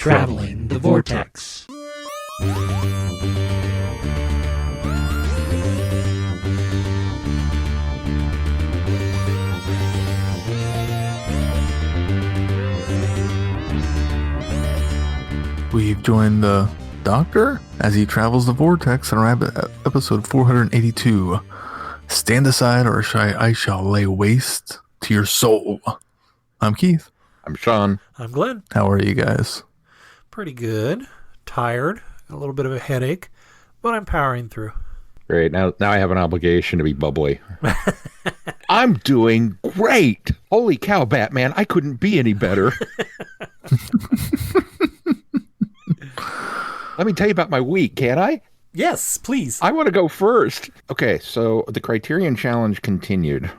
Traveling the Vortex. We've joined the Doctor as he travels the Vortex and arrive at episode 482. Stand aside or I shall lay waste to your soul. I'm Keith. I'm Sean. I'm Glenn. How are you guys? Pretty good. Tired. A little bit of a headache, but I'm powering through. Great. Now I have an obligation to be bubbly. I'm doing great. Holy cow, Batman. I couldn't be any better. Let me tell you about my week, can't I? Yes, please. I want to go first. Okay, so the Criterion Challenge continued,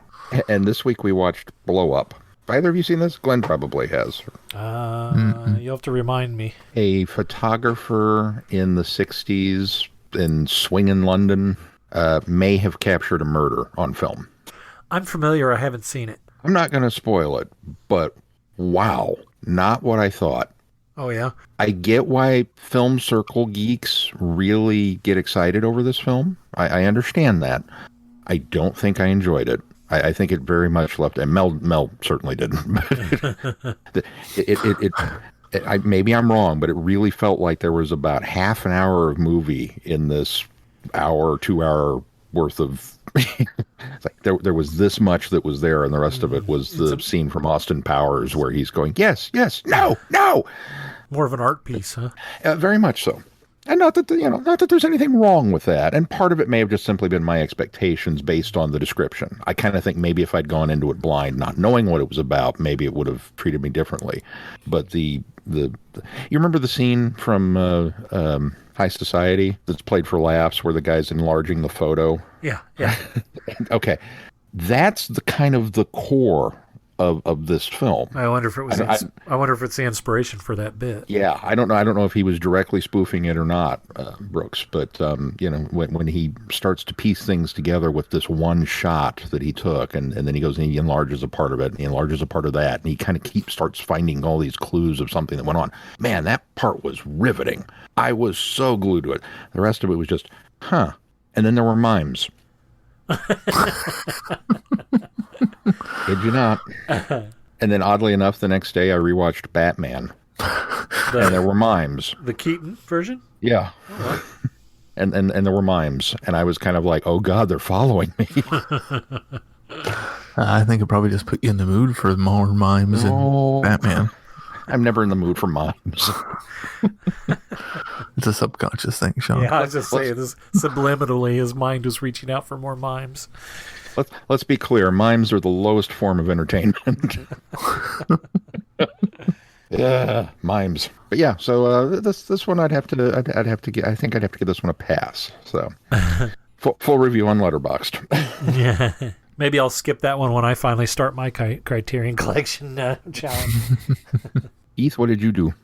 and this week we watched Blow Up. Have either of you seen this? Glenn probably has. You'll have to remind me. A photographer in the 60s in swinging London may have captured a murder on film. I'm familiar. I haven't seen it. I'm not going to spoil it, but wow, not what I thought. Oh, yeah? I get why film circle geeks really get excited over this film. I understand that. I don't think I enjoyed it. I think it very much left, and Mel certainly didn't. Maybe I'm wrong, but it really felt like there was about half an hour of movie in this hour, 2 hour worth of. It's like there was this much that was there, and the rest of it was the scene from Austin Powers where he's going, yes, no. More of an art piece, huh? Very much so. And not that there's anything wrong with that. And part of it may have just simply been my expectations based on the description. I kind of think maybe if I'd gone into it blind, not knowing what it was about, maybe it would have treated me differently. But you remember the scene from High Society that's played for laughs where the guy's enlarging the photo? Yeah. Okay. That's the kind of the core of this film. I wonder if it was. I wonder if it's the inspiration for that bit. Yeah, I don't know if he was directly spoofing it or not, Brooks. But when he starts to piece things together with this one shot that he took, and then he goes and he enlarges a part of it, and he enlarges a part of that, and he kind of starts finding all these clues of something that went on. Man, that part was riveting. I was so glued to it. The rest of it was just, huh. And then there were mimes. Did you not? And then oddly enough, the next day I rewatched Batman. And there were mimes. The Keaton version? Yeah. Oh, and there were mimes. And I was kind of like, oh God, they're following me. I think it probably just put you in the mood for more mimes and Batman. I'm never in the mood for mimes. It's a subconscious thing, Sean. Yeah, I was just saying this subliminally, his mind was reaching out for more mimes. Let's be clear. Mimes are the lowest form of entertainment. Yeah, mimes. But yeah, so this one I'd have to give this one a pass. So full review on Letterboxd. Yeah. Maybe I'll skip that one when I finally start my Criterion Collection challenge. Heath, what did you do?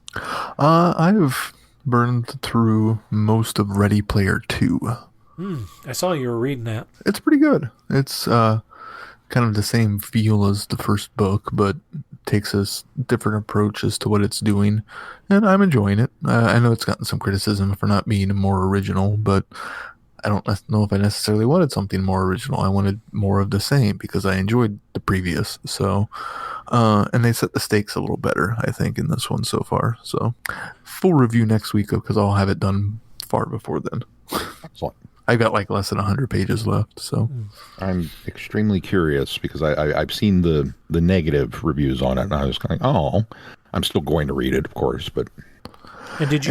I've burned through most of Ready Player 2. I saw you were reading that. It's pretty good. It's kind of the same feel as the first book, but takes a different approach as to what it's doing, and I'm enjoying it. I know it's gotten some criticism for not being more original, but I don't know if I necessarily wanted something more original. I wanted more of the same because I enjoyed the previous. So, and they set the stakes a little better, I think, in this one so far. So, full review next week because I'll have it done far before then. Excellent. I've got like less than 100 pages left. So, I'm extremely curious because I've seen the negative reviews on it, and I was going, oh, I'm still going to read it, of course, but. And did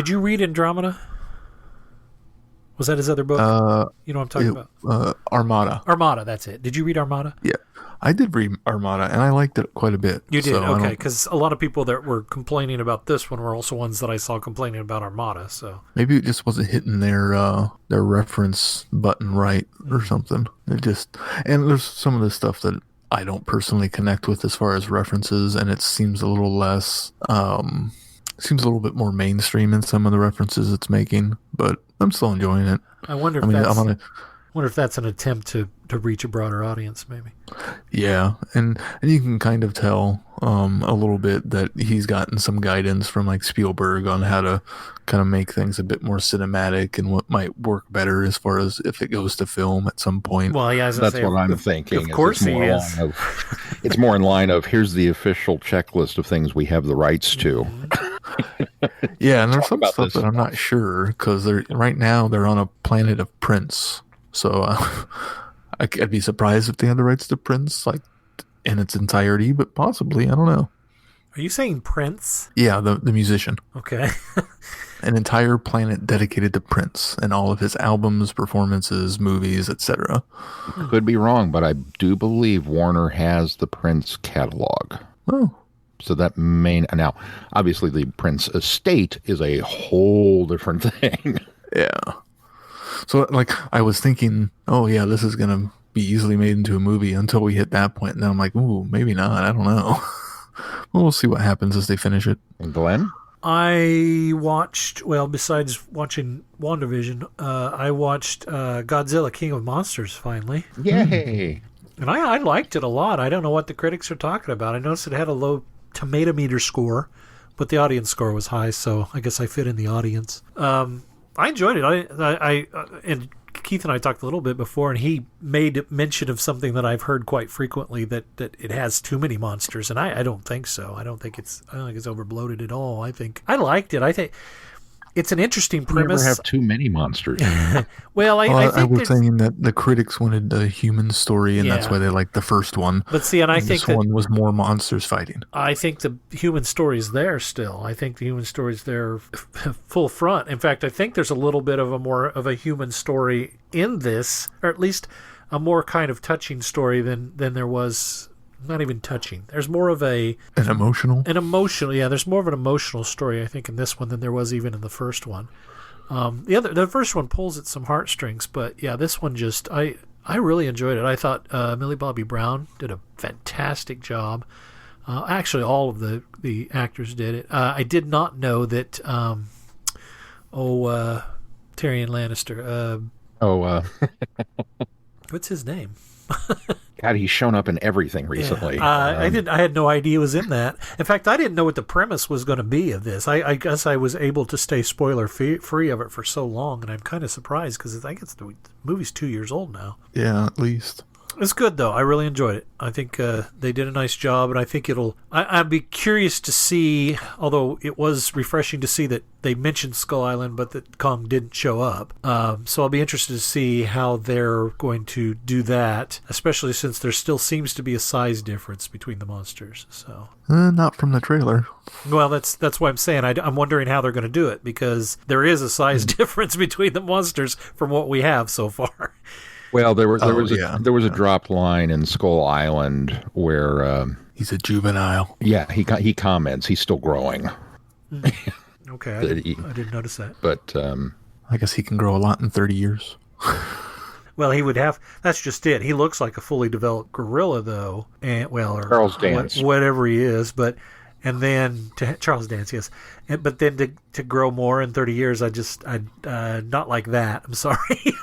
you read Andromeda? Was that his other book? You know what I'm talking about? Armada. Armada, that's it. Did you read Armada? Yeah. I did read Armada, and I liked it quite a bit. You did? Okay, because a lot of people that were complaining about this one were also ones that I saw complaining about Armada, so. Maybe it just wasn't hitting their reference button right or something. And there's some of the stuff that I don't personally connect with as far as references, and it seems a little less, seems a little bit more mainstream in some of the references it's making, but I'm still enjoying it. I wonder if that's an attempt to reach a broader audience, maybe. Yeah, and you can kind of tell a little bit that he's gotten some guidance from like Spielberg on how to kind of make things a bit more cinematic and what might work better as far as if it goes to film at some point. Well, yeah, that's what I'm thinking. Of course he is. It's more in line of here's the official checklist of things we have the rights to. Yeah, and there's some stuff that I'm not sure because right now they're on a planet of Prince, so I'd be surprised if they had the rights to Prince like in its entirety, but possibly. I don't know. Are you saying Prince? Yeah, the musician. Okay. An entire planet dedicated to Prince and all of his albums, performances, movies, etc. Could be wrong, but I do believe Warner has the Prince catalog. Oh. So that now, obviously the Prince estate is a whole different thing. Yeah. So like I was thinking, oh yeah, this is going to be easily made into a movie until we hit that point. And then I'm like, ooh, maybe not. I don't know. We'll see what happens as they finish it. And Glenn? I watched, besides watching WandaVision, I watched Godzilla King of Monsters finally. Yay! And I liked it a lot. I don't know what the critics are talking about. I noticed it had a low tomato meter score, but the audience score was high, so I guess I fit in the audience. I enjoyed it. I and Keith and I talked a little bit before, and he made mention of something that I've heard quite frequently, that it has too many monsters, and I don't think so. I don't think it's overbloated at all. I liked it. I think it's an interesting premise. You never have too many monsters. Well, I was saying that the critics wanted a human story, and that's why they liked the first one. But see, and I think this one was more monsters fighting. I think the human story's there still. I think the human story's there full front. In fact, I think there's a little bit of a human story in this, or at least a more kind of touching story than there was. Not even touching. There's more of an emotional. Yeah, there's more of an emotional story, I think, in this one than there was even in the first one. The first one pulls at some heartstrings, but yeah, this one just I really enjoyed it. I thought Millie Bobby Brown did a fantastic job. Actually, all of the actors did it. I did not know that. Tyrion Lannister. What's his name? God, he's shown up in everything recently. Yeah. I had no idea he was in that. In fact, I didn't know what the premise was going to be of this. I guess I was able to stay spoiler free of it for so long, and I'm kind of surprised because I guess the movie's 2 years old now. Yeah, at least. It's good, though. I really enjoyed it. I think they did a nice job, and I think I'd be curious to see, although it was refreshing to see that they mentioned Skull Island, but that Kong didn't show up. So I'll be interested to see how they're going to do that, especially since there still seems to be a size difference between the monsters. So not from the trailer. Well, that's what I'm saying. I'm wondering how they're going to do it, because there is a size difference between the monsters from what we have so far. Well, there was a drop line in Skull Island where he's a juvenile. Yeah, he comments he's still growing. Okay, I didn't notice that. But I guess he can grow a lot in 30 years. Well, he would have. That's just it. He looks like a fully developed gorilla, though, or Charles Dance, whatever he is, but. And then Charles Dance, yes. But then to grow more in 30 years, I'd not like that. I'm sorry.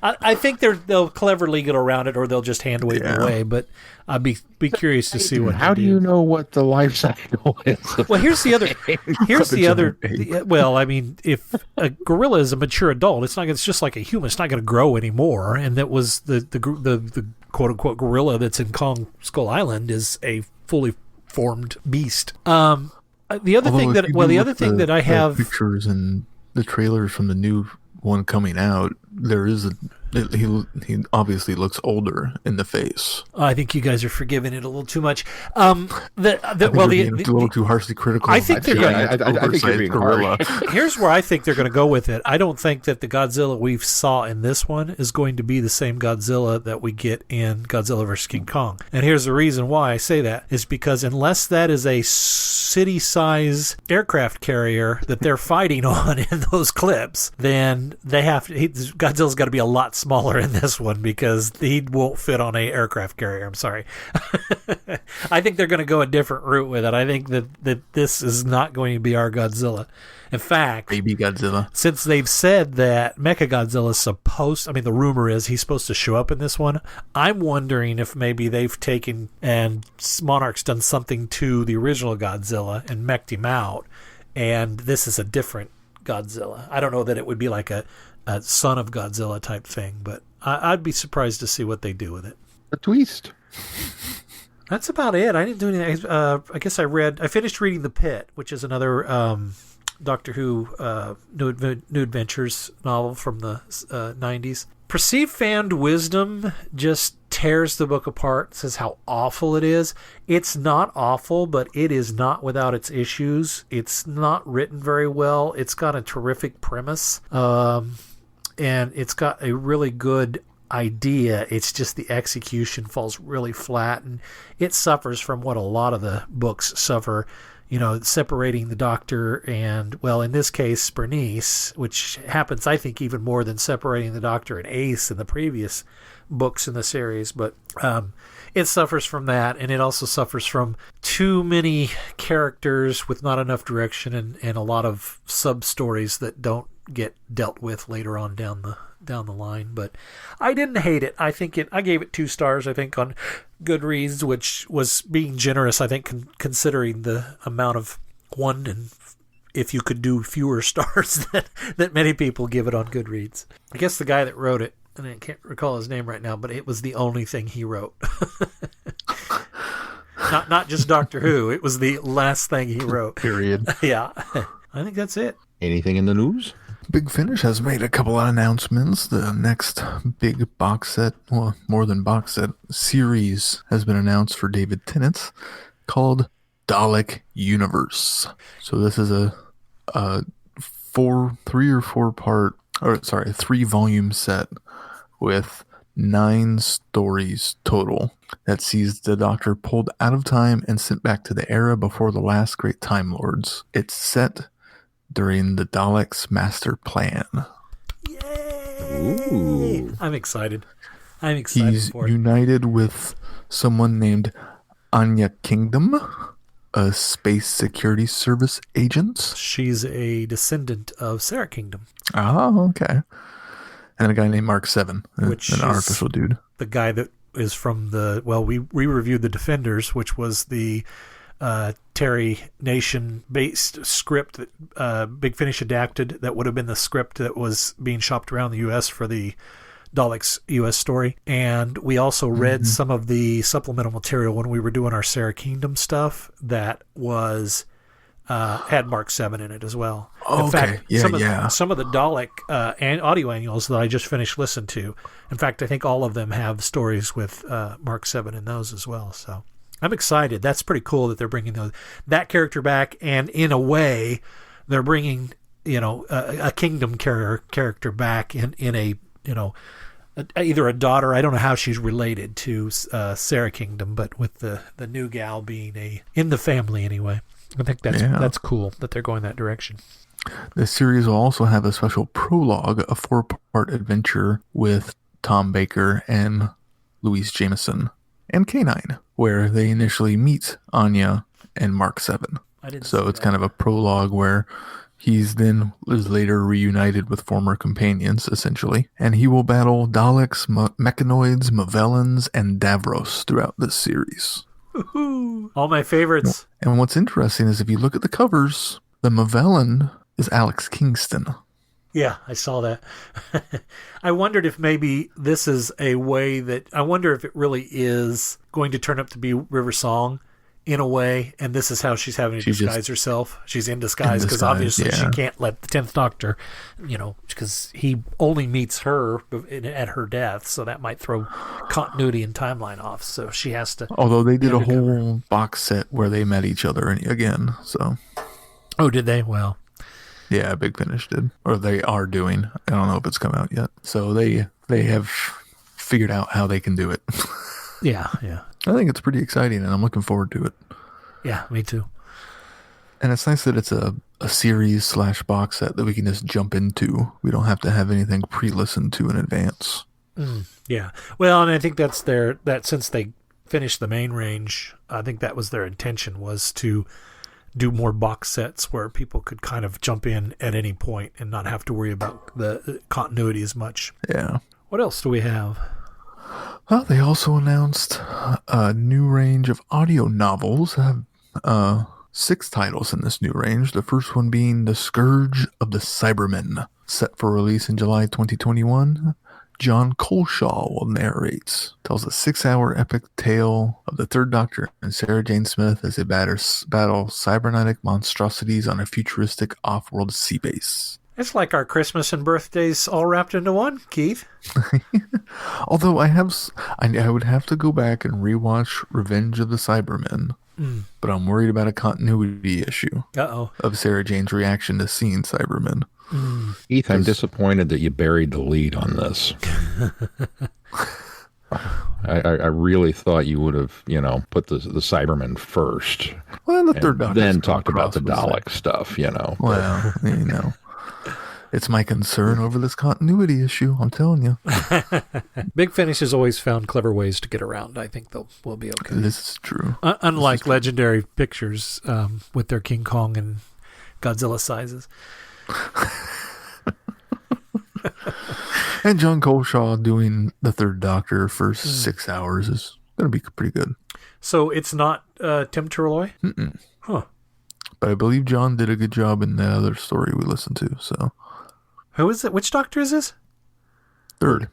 I think they'll cleverly get around it, or they'll just hand wave it away. But I'd be curious to see what. How do you know what the life cycle is? Well, here's the other. Well, I mean, if a gorilla is a mature adult, it's just like a human. It's not going to grow anymore. And that was the quote unquote gorilla that's in Kong Skull Island is a fully formed beast. The other thing that I have pictures and the trailers from the new one coming out, he obviously looks older in the face. I think you guys are forgiving it a little too much. A little too harshly critical. I think they're going. I think you're being gorilla. Here's where I think they're going to go with it. I don't think that the Godzilla we saw in this one is going to be the same Godzilla that we get in Godzilla vs. King Kong. And here's the reason why I say that is because unless that is a city-size aircraft carrier that they're fighting on in those clips, then Godzilla's got to be a lot smaller smaller in this one because he won't fit on a aircraft carrier. I'm sorry. I think they're going to go a different route with it. I think that this is not going to be our Godzilla. In fact, Baby Godzilla. Since they've said that Mechagodzilla is supposed, I mean, the rumor is he's supposed to show up in this one. I'm wondering if maybe they've taken and Monarch's done something to the original Godzilla and mech'd him out, and this is a different Godzilla. I don't know that it would be like a son of Godzilla type thing, but I'd be surprised to see what they do with it. A twist. That's about it. I didn't do anything. I guess I finished reading The Pit, which is another Doctor Who New Adventures novel from the 90s. Perceived Found Wisdom just tears the book apart, says how awful it is. It's not awful, but it is not without its issues. It's not written very well. It's got a terrific premise, and it's got a really good idea. It's just the execution falls really flat, and it suffers from what a lot of the books suffer. You know, separating the Doctor and, well, in this case, Bernice, which happens, I think, even more than separating the Doctor and Ace in the previous books in the series. But it suffers from that, and it also suffers from too many characters with not enough direction and a lot of sub-stories that don't get dealt with later on down the line. But I didn't hate it. I gave it 2 stars, I think, on Goodreads, which was being generous, I think, considering the amount of one, and if you could do fewer stars that many people give it on Goodreads. I guess the guy that wrote it, and I can't recall his name right now, but it was the only thing he wrote. Not just Doctor Who. It was the last thing he wrote. Period. Yeah. I think that's it. Anything in the news? Big Finish has made a couple of announcements. The next big box set, well, more than box set, series has been announced for David Tennant called Dalek Universe. So this is a 3-volume set with 9 stories total that sees the Doctor pulled out of time and sent back to the era before the last great Time Lords. It's set during the Daleks' master plan. Yay! Ooh. I'm excited He's for it. united with someone named Anya Kingdom, a space security service agent. She's a descendant of Sarah Kingdom. Oh, okay. And a guy named Mark 7, Which an is artificial dude. The guy that is from we reviewed The Defenders, which was the Terry Nation-based script that Big Finish adapted. That would have been the script that was being shopped around the U.S. for the Daleks U.S. story. And we also read some of the supplemental material when we were doing our Sarah Kingdom stuff that was had Mark 7 in it as well. In fact, some of the Dalek and audio annuals that I just finished listening to, in fact, I think all of them have stories with Mark 7 in those as well. So I'm excited. That's pretty cool that they're bringing that character back, and in a way, they're bringing a Kingdom character back in a either a daughter. I don't know how she's related to Sarah Kingdom, but with the new gal being in the family anyway. I think that's cool that they're going that direction. The series will also have a special prologue, a 4-part adventure with Tom Baker and Louise Jameson and K9, where they initially meet Anya and Mark 7. So it's kind of a prologue where he's then is later reunited with former companions, essentially, and he will battle Daleks, Mechanoids, Movellans, and Davros throughout this series. Woo-hoo. All my favorites. And what's interesting is if you look at the covers, the Movellan is Alex Kingston. Yeah, I saw that. I wondered if maybe this is a way I wonder if it really is going to turn up to be River Song in a way, and this is how she's having to disguise herself. She's in disguise because obviously she can't let the 10th Doctor, because he only meets her at her death, so that might throw continuity and timeline off. So she has to. Although they did a whole box set where they met each other again, so. Oh, did they? Well. Yeah, Big Finish did, or they are doing. I don't know if it's come out yet. So they have figured out how they can do it. Yeah. I think it's pretty exciting, and I'm looking forward to it. Yeah, me too. And it's nice that it's a series / box set that we can just jump into. We don't have to have anything pre-listened to in advance. Yeah. Well, and I think that's that since they finished the main range, I think that was their intention, was to do more box sets where people could kind of jump in at any point and not have to worry about the continuity as much. Yeah. What else do we have? Well, they also announced a new range of audio novels. Have 6 titles in this new range. The first one being The Scourge of the Cybermen, set for release in July 2021. John Coleshaw will narrate. Tells a 6-hour epic tale of the Third Doctor and Sarah Jane Smith as they battle cybernetic monstrosities on a futuristic off-world sea base. It's like our Christmas and birthdays all wrapped into one, Keith. Although I would have to go back and rewatch Revenge of the Cybermen. But I'm worried about a continuity issue of Sarah Jane's reaction to seeing Cybermen. Keith, I'm disappointed that you buried the lead on this. I really thought you would have, put the Cybermen first. Well, the Third Doctor. Then talked about the Dalek stuff, Well, it's my concern over this continuity issue, I'm telling you. Big Finish has always found clever ways to get around. I think we'll be okay. This is true. Unlike Legendary Pictures with their King Kong and Godzilla sizes. And John Coleshaw doing the Third Doctor for 6 hours is going to be pretty good. So it's not Tim Turloy? Mm-mm. Huh. But I believe John did a good job in the other story we listened to, so... Who is it? Which Doctor is this? Third.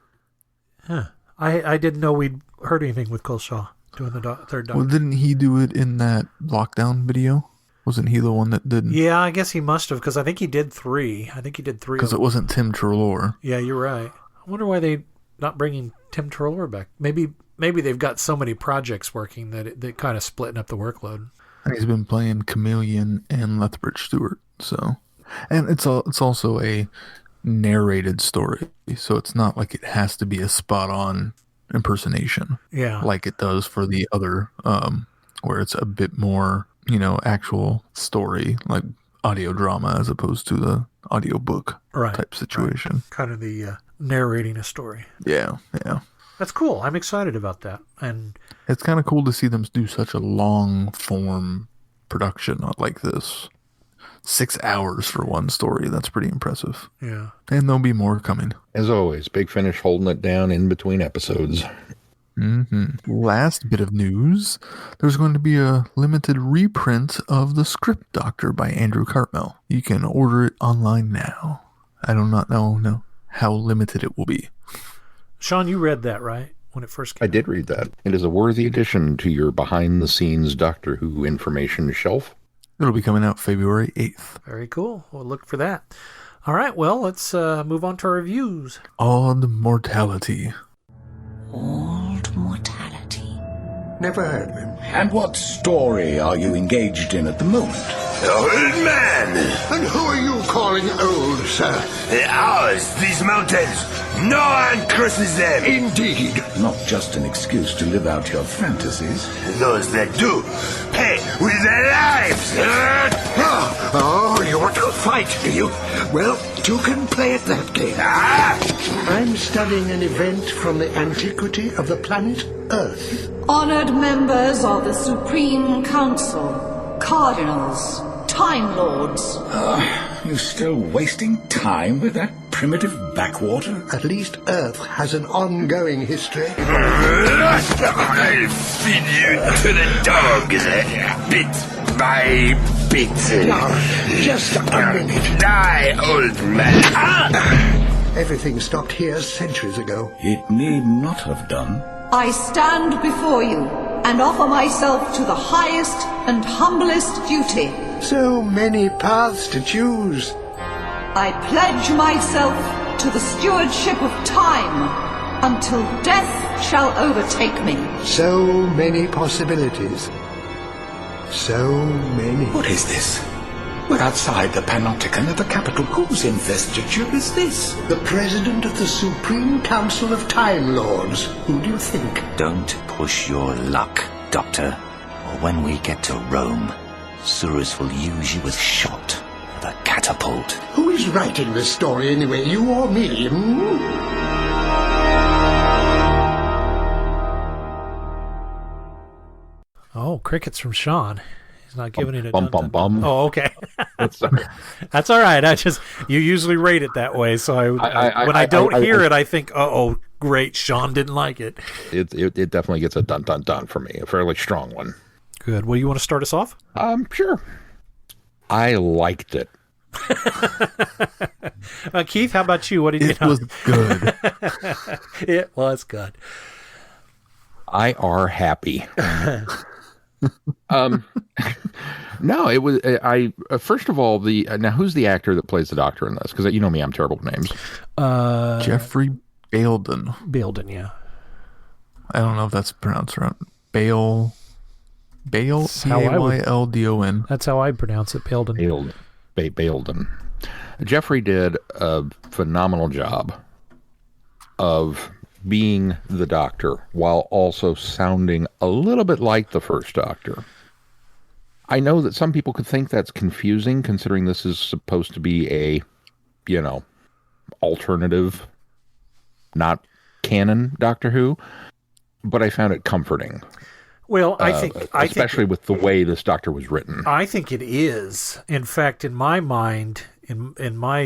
Huh. I didn't know we'd heard anything with Coleshaw doing the Third Doctor. Well, didn't he do it in that lockdown video? Wasn't he the one that didn't? Yeah, I guess he must have, because I think he did 3. Because it wasn't Tim Turloy. Yeah, you're right. I wonder why they not bringing Tim Turloy back. Maybe they've got so many projects working that they're kind of splitting up the workload. And he's been playing Chameleon and Lethbridge-Stewart, so... And it's also a narrated story, so it's not like it has to be a spot-on impersonation. Yeah. Like it does for the other, where it's a bit more... actual story, like audio drama as opposed to the audiobook type situation. Right. Kind of the narrating a story. Yeah. That's cool. I'm excited about that. And it's kind of cool to see them do such a long form production like this. 6 hours for one story. That's pretty impressive. Yeah. And there'll be more coming. As always, Big Finish holding it down in between episodes. Last bit of news. There's going to be a limited reprint of The Script Doctor by Andrew Cartmel. You can order it online now. I do not know how limited it will be. Sean, you read that, right? When it first came I did read that. It is a worthy addition to your behind-the-scenes Doctor Who information shelf. It'll be coming out February 8th. Very cool. We'll look for that. All right, well, let's move on to our reviews. Auld Mortality. Auld Mortality. Never heard of him. And what story are you engaged in at the moment? Old man! And who are you calling old, sir? Ours, these mountains. No one crosses them. Indeed. Not just an excuse to live out your fantasies. Those that do pay with their lives. Oh, you want to fight, do you? Well, you can play at that game. I'm studying an event from the antiquity of the planet Earth. Honored members of the Supreme Council, Cardinals, Time Lords. You still wasting time with that primitive backwater? At least Earth has an ongoing history. I'll feed you to the dogs, bit by bit. Now, just a minute. Die, old man. Everything stopped here centuries ago. It need not have done. I stand before you and offer myself to the highest and humblest duty. So many paths to choose. I pledge myself to the stewardship of time until death shall overtake me. So many possibilities. So many. What is this? We're outside the Panopticon at the capital. Whose investiture is this? The President of the Supreme Council of Time Lords. Who do you think? Don't push your luck, Doctor, or when we get to Rome, Surus will use you as shot with a catapult. Who is writing this story anyway, you or me? crickets from Sean. He's not giving it a bum, bum, bum. Oh, okay. That's all right. You usually rate it that way, so when I don't hear it, I think, oh, great, Sean didn't like it. It definitely gets a dun dun dun for me, a fairly strong one. Good. Well, you want to start us off? Sure. I liked it. Keith, how about you? What did you know? It was good. It was good. I are happy. No, it was. First of all, now who's the actor that plays the Doctor in this? Because you know me, I'm terrible with names. Geoffrey Bayldon. Bayldon, yeah. I don't know if that's pronounced right. Bayldon. That's how I pronounce it. Bayldon. Bayldon. Geoffrey did a phenomenal job of being the Doctor while also sounding a little bit like the first Doctor. I know that some people could think that's confusing, considering this is supposed to be a, alternative, not canon Doctor Who, but I found it comforting. Well, especially with the way this Doctor was written. I think it is. In fact, in my mind, in my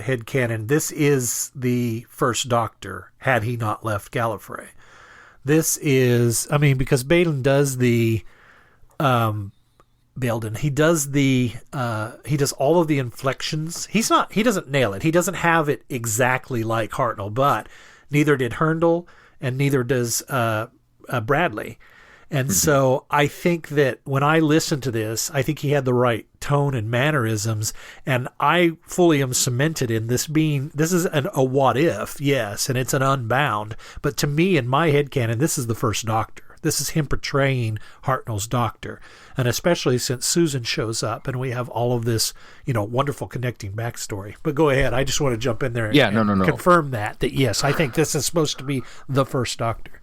headcanon, this is the first Doctor, had he not left Gallifrey. This is, because Bayldon does he does all of the inflections. He doesn't nail it. He doesn't have it exactly like Hartnell, but neither did Herndl and neither does Bradley. And so I think that when I listen to this, I think he had the right tone and mannerisms, and I fully am cemented in this is a what if, yes, and it's an Unbound, but to me, in my headcanon, this is the first Doctor. This is him portraying Hartnell's Doctor, and especially since Susan shows up and we have all of this, wonderful connecting backstory. But go ahead, I just want to jump in there and confirm that yes, I think this is supposed to be the first Doctor.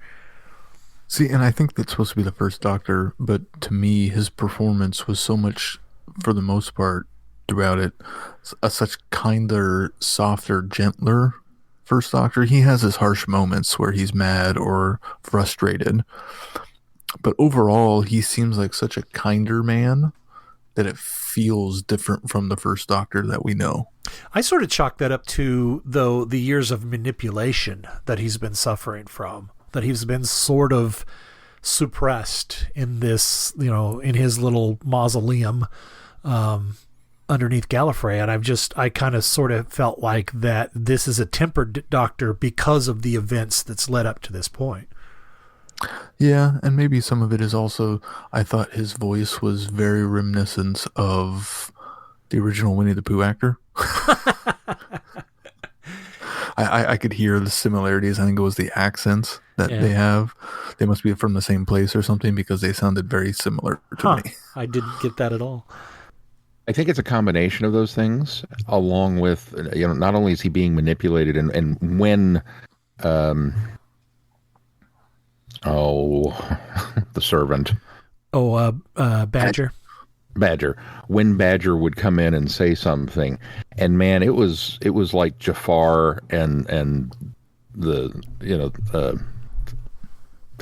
See, and I think that's supposed to be the first Doctor, but to me, his performance was so much, for the most part, throughout it, a such kinder, softer, gentler first Doctor. He has his harsh moments where he's mad or frustrated, but overall, he seems like such a kinder man that it feels different from the first Doctor that we know. I sort of chalk that up to, though, the years of manipulation that he's been suffering from. That he's been sort of suppressed in this, in his little mausoleum underneath Gallifrey. And I kind of sort of felt like that this is a tempered Doctor because of the events that's led up to this point. Yeah, and maybe some of it is also, I thought his voice was very reminiscent of the original Winnie the Pooh actor. I could hear the similarities. I think it was the accents that they have. They must be from the same place or something because they sounded very similar to me. I didn't get that at all. I think it's a combination of those things, along with, not only is he being manipulated and when, the servant. Badger. Badger, when Badger would come in and say something, and man, it was like Jafar and the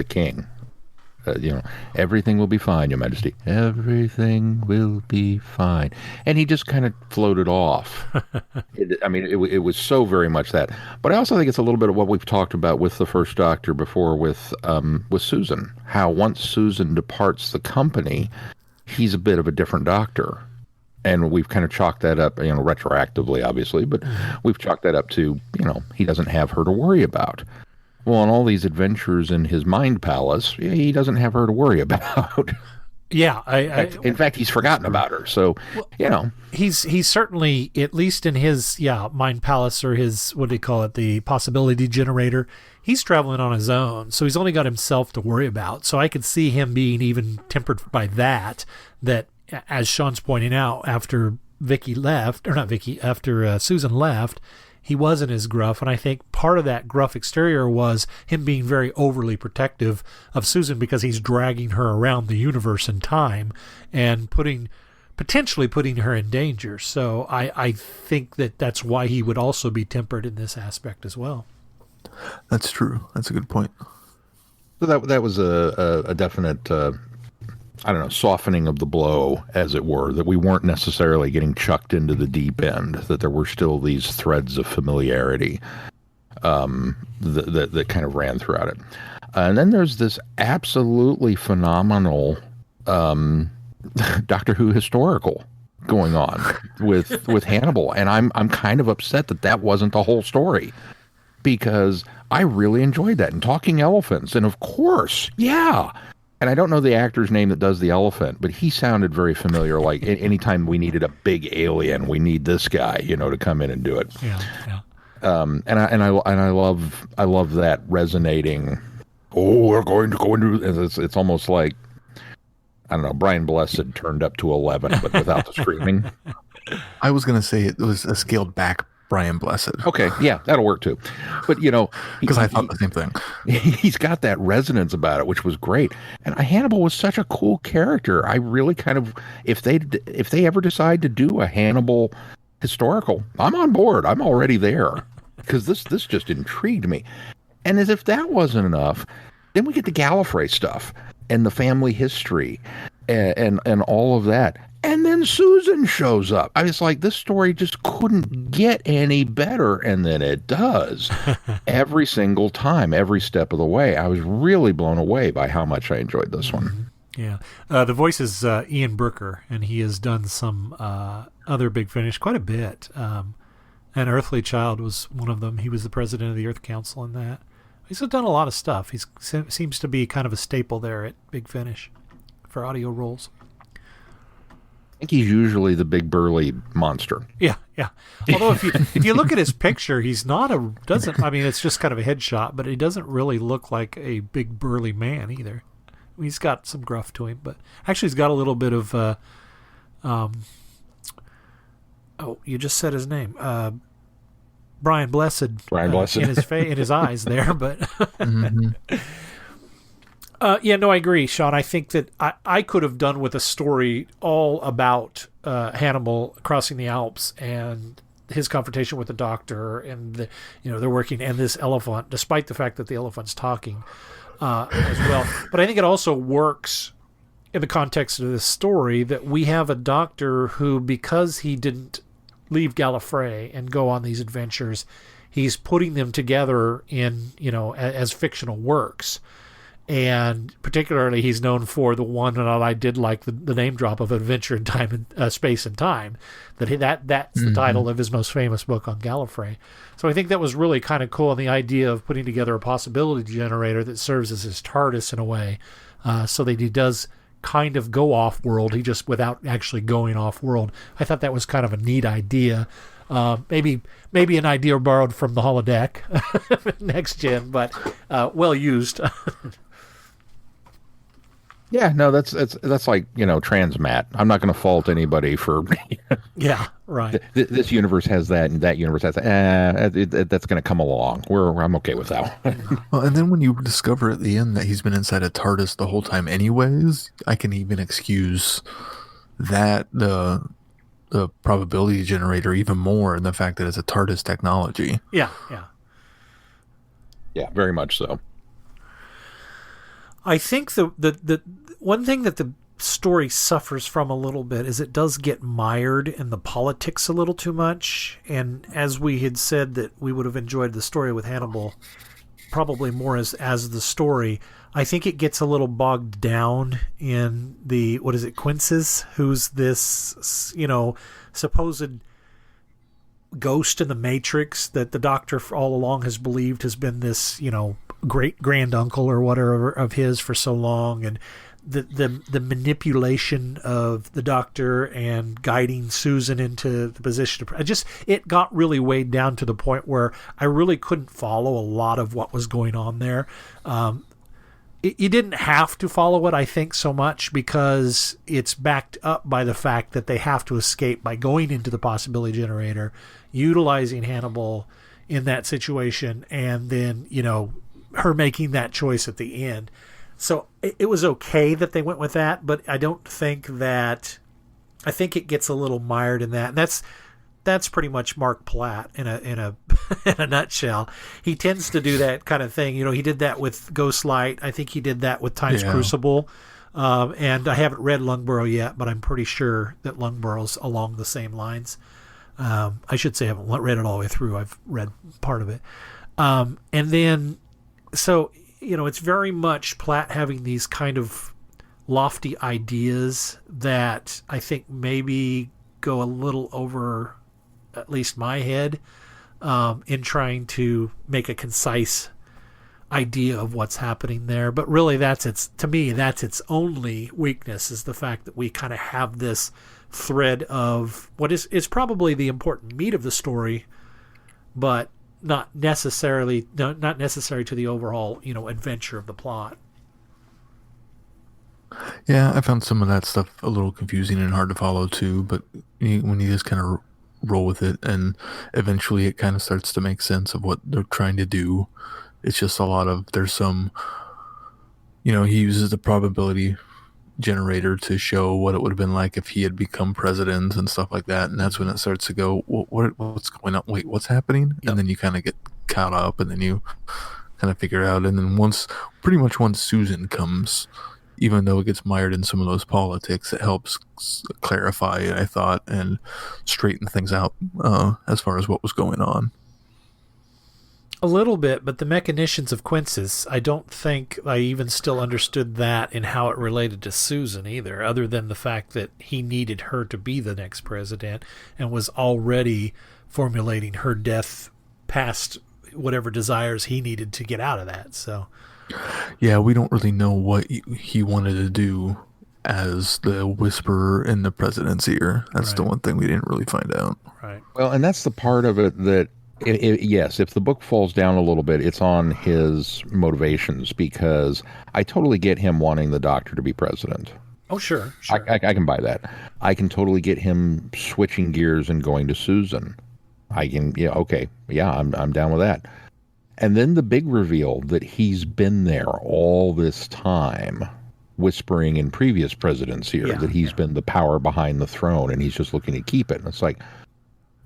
king, everything will be fine, Your Majesty, everything will be fine, and he just kind of floated off. It was so very much that, but I also think it's a little bit of what we've talked about with the first Doctor before with Susan, how once Susan departs the company, he's a bit of a different Doctor. And we've kind of chalked that up, retroactively, obviously, but we've chalked that up to, he doesn't have her to worry about. Well, on all these adventures in his mind palace, he doesn't have her to worry about. Yeah. In fact, he's forgotten about her. So, He's certainly, at least in his, mind palace, or his, what do you call it, the possibility generator, he's traveling on his own. So he's only got himself to worry about. So I could see him being even tempered by that, as Sean's pointing out, after after Susan left, he wasn't as gruff. And I think part of that gruff exterior was him being very overly protective of Susan because he's dragging her around the universe in time and potentially putting her in danger. So I think that's why he would also be tempered in this aspect as well. That's true. That's a good point. So that was a definite I don't know, softening of the blow, as it were, that we weren't necessarily getting chucked into the deep end, that there were still these threads of familiarity that kind of ran throughout it. And then there's this absolutely phenomenal Doctor Who historical going on with Hannibal, and I'm kind of upset that wasn't the whole story, because I really enjoyed that. And talking elephants, and of course, yeah. And I don't know the actor's name that does the elephant, but he sounded very familiar. Like anytime we needed a big alien, we need this guy, to come in and do it. Yeah. And I love that resonating. Oh, we're going to go into. It's almost like, I don't know, Brian Blessed turned up to 11, but without the screaming. I was going to say it was a scaled back Brian Blessed. Okay, yeah, that'll work too. But because I thought the same thing. He's got that resonance about it, which was great. And Hannibal was such a cool character. I really kind of, if they ever decide to do a Hannibal historical, I'm on board. I'm already there, because this just intrigued me. And as if that wasn't enough, then we get the Gallifrey stuff and the family history and all of that. And then Susan shows up. I was like, this story just couldn't get any better. And then it does. Every single time, every step of the way. I was really blown away by how much I enjoyed this one. Yeah. The voice is Ian Brooker, and he has done some other Big Finish quite a bit. An Earthly Child was one of them. He was the president of the Earth Council in that. He's done a lot of stuff. He seems to be kind of a staple there at Big Finish for audio roles. I think he's usually the big burly monster. Yeah. Although if you look at his picture, he's not it's just kind of a headshot, but he doesn't really look like a big burly man either. He's got some gruff to him, but actually he's got a little bit of you just said his name. Brian Blessed in his eyes there, but Mm-hmm. I agree, Sean. I think that I could have done with a story all about Hannibal crossing the Alps and his confrontation with the Doctor, and they're working, and this elephant, despite the fact that the elephant's talking as well. But I think it also works in the context of this story that we have a Doctor who, because he didn't leave Gallifrey and go on these adventures, he's putting them together in as fictional works. And particularly, he's known for the one that I did like the name drop of Adventure in Time and Space and Time. That's the title of his most famous book on Gallifrey. So I think that was really kind of cool, and the idea of putting together a possibility generator that serves as his TARDIS in a way, so that he does kind of go off world. He just without actually going off world. I thought that was kind of a neat idea. Maybe an idea borrowed from the holodeck next gen, but well used. Yeah, no, that's like, Transmat. I'm not going to fault anybody for. Yeah, right. This universe has that, and that universe has that. That's going to come along. I'm okay with that. Well, and then when you discover at the end that he's been inside a TARDIS the whole time, anyways, I can even excuse that the probability generator even more, and the fact that it's a TARDIS technology. Yeah. Yeah, very much so. I think the one thing that the story suffers from a little bit is it does get mired in the politics a little too much. And as we had said that we would have enjoyed the story with Hannibal probably more as the story, I think it gets a little bogged down in the, Quinces, who's this, supposed ghost in the Matrix that the Doctor all along has believed has been this, great granduncle or whatever of his for so long, and the manipulation of the Doctor and guiding Susan into the position of it got really weighed down to the point where I really couldn't follow a lot of what was going on there. You didn't have to follow it, I think, so much, because it's backed up by the fact that they have to escape by going into the possibility generator, utilizing Hannibal in that situation, and then her making that choice at the end. So it was okay that they went with that, but I think it gets a little mired in that. And that's pretty much Mark Platt in a in a nutshell. He tends to do that kind of thing. He did that with Ghostlight. I think he did that with Time's Crucible. And I haven't read Lungborough yet, but I'm pretty sure that Lungborough's along the same lines. I should say I haven't read it all the way through. I've read part of it. And then, so, it's very much Platt having these kind of lofty ideas that I think maybe go a little over at least my head in trying to make a concise idea of what's happening there. But really that's its only weakness, is the fact that we kind of have this thread of what is probably the important meat of the story, but not necessary to the overall, adventure of the plot. Yeah, I found some of that stuff a little confusing and hard to follow too, but when you just kind of roll with it, and eventually it kind of starts to make sense of what they're trying to do. It's just there's some, he uses the probability generator to show what it would have been like if he had become president and stuff like that, and that's when it starts to go, what's going on? Wait, what's happening? Yep. And then you kind of get caught up, and then you kind of figure it out, and then once Susan comes, even though it gets mired in some of those politics, it helps clarify, I thought, and straighten things out as far as what was going on. A little bit, but the mechanicians of Quinces, I don't think I even still understood that and how it related to Susan either, other than the fact that he needed her to be the next president and was already formulating her death past whatever desires he needed to get out of that. So, yeah, we don't really know what he wanted to do as the whisperer in the president's ear. That's the one thing we didn't really find out. Right. Well, and that's the part of it that, yes, if the book falls down a little bit, it's on his motivations, because I totally get him wanting the Doctor to be president. Oh, sure. I can buy that. I can totally get him switching gears and going to Susan. I'm down with that. And then the big reveal that he's been there all this time, whispering in previous presidents here that he's been the power behind the throne and he's just looking to keep it. And it's like,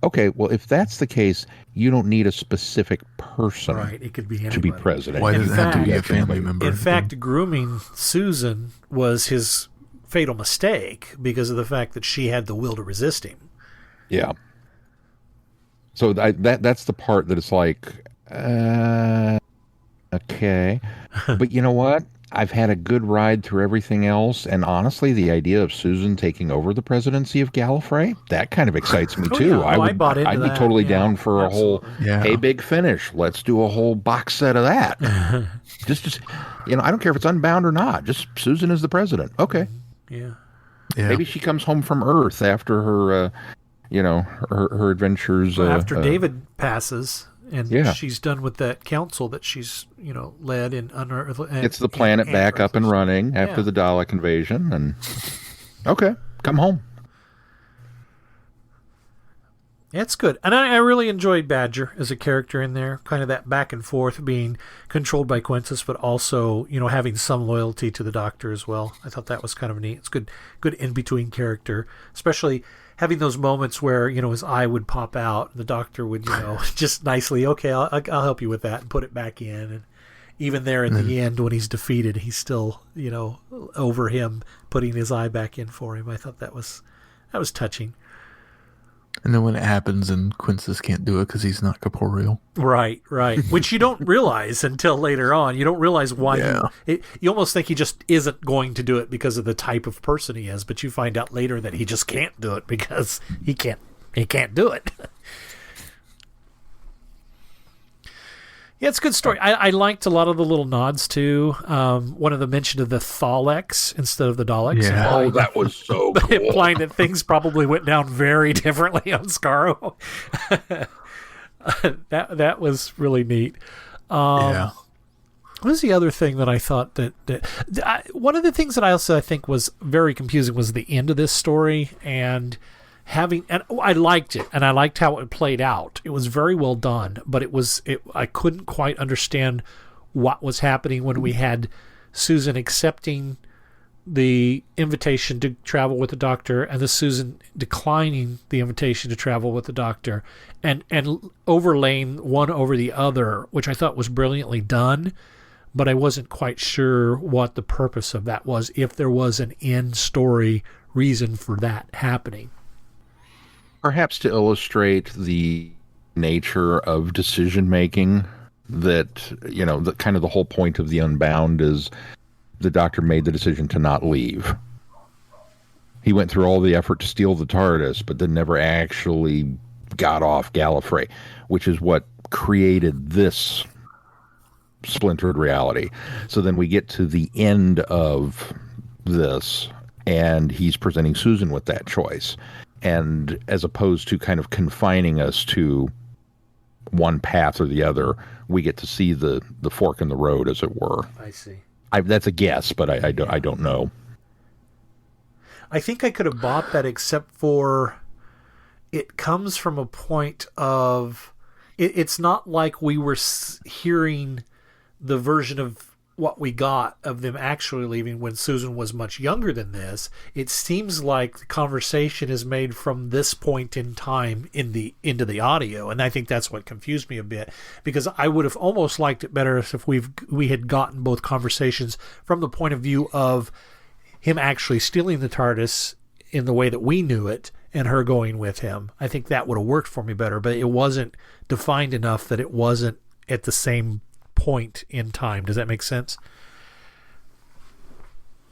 okay, well, if that's the case, you don't need a specific person it could be anybody to be president. Why does it have to be a family member? In fact, grooming Susan was his fatal mistake because of the fact that she had the will to resist him. Yeah. So that's the part that it's like, okay. But you know what? I've had a good ride through everything else, and honestly, the idea of Susan taking over the presidency of Gallifrey, that kind of excites me too. Yeah. I bought into I'd be that. totally down for Absolutely. a whole big finish. Let's do a whole box set of that. just I don't care if it's Unbound or not. Just Susan is the president. Okay. Yeah. Maybe she comes home from Earth after her her adventures. After David passes. And she's done with that council that she's, led in unearth. It's the planet back up and running after the Dalek invasion, and okay, come home. Yeah, it's good, and I really enjoyed Badger as a character in there. Kind of that back and forth, being controlled by Quintus, but also having some loyalty to the Doctor as well. I thought that was kind of neat. It's good in between character, especially having those moments where, his eye would pop out and the Doctor would, just nicely, okay, I'll help you with that, and put it back in. And even there at the end when he's defeated, he's still, over him, putting his eye back in for him. I thought that was touching. And then when it happens and Quintus can't do it because he's not corporeal. Right. Which you don't realize until later on. You don't realize why. You almost think he just isn't going to do it because of the type of person he is, but you find out later that he just can't do it because he can't do it. Yeah, it's a good story. I liked a lot of the little nods too. One of the mention of the Thaleks instead of the Daleks. Yeah. That was so cool. Implying that things probably went down very differently on Skaro. that was really neat. What was the other thing that I thought one of the things that I think was very confusing was the end of this story, and I liked it, and I liked how it played out. It was very well done, but I couldn't quite understand what was happening when we had Susan accepting the invitation to travel with the Doctor and the Susan declining the invitation to travel with the Doctor, and overlaying one over the other, which I thought was brilliantly done. but I wasn't quite sure what the purpose of that was, if there was an in-story reason for that happening. Perhaps to illustrate the nature of decision-making, that, you know, the kind of the whole point of the Unbound is the Doctor made the decision to not leave. He went through all the effort to steal the TARDIS, but then never actually got off Gallifrey, which is what created this splintered reality. So then we get to the end of this, and he's presenting Susan with that choice. And as opposed to kind of confining us to one path or the other, we get to see the fork in the road, as it were. I see. That's a guess, but I don't know. I think I could have bought that, except for it comes from a point of... It's not like we were hearing the version of what we got of them actually leaving when Susan was much younger than this. It seems like the conversation is made from this point in time into the audio, and I think that's what confused me a bit, because I would have almost liked it better if we had gotten both conversations from the point of view of him actually stealing the TARDIS in the way that we knew it, and her going with him. I think that would have worked for me better, but it wasn't defined enough that it wasn't at the same point in time. Does that make sense?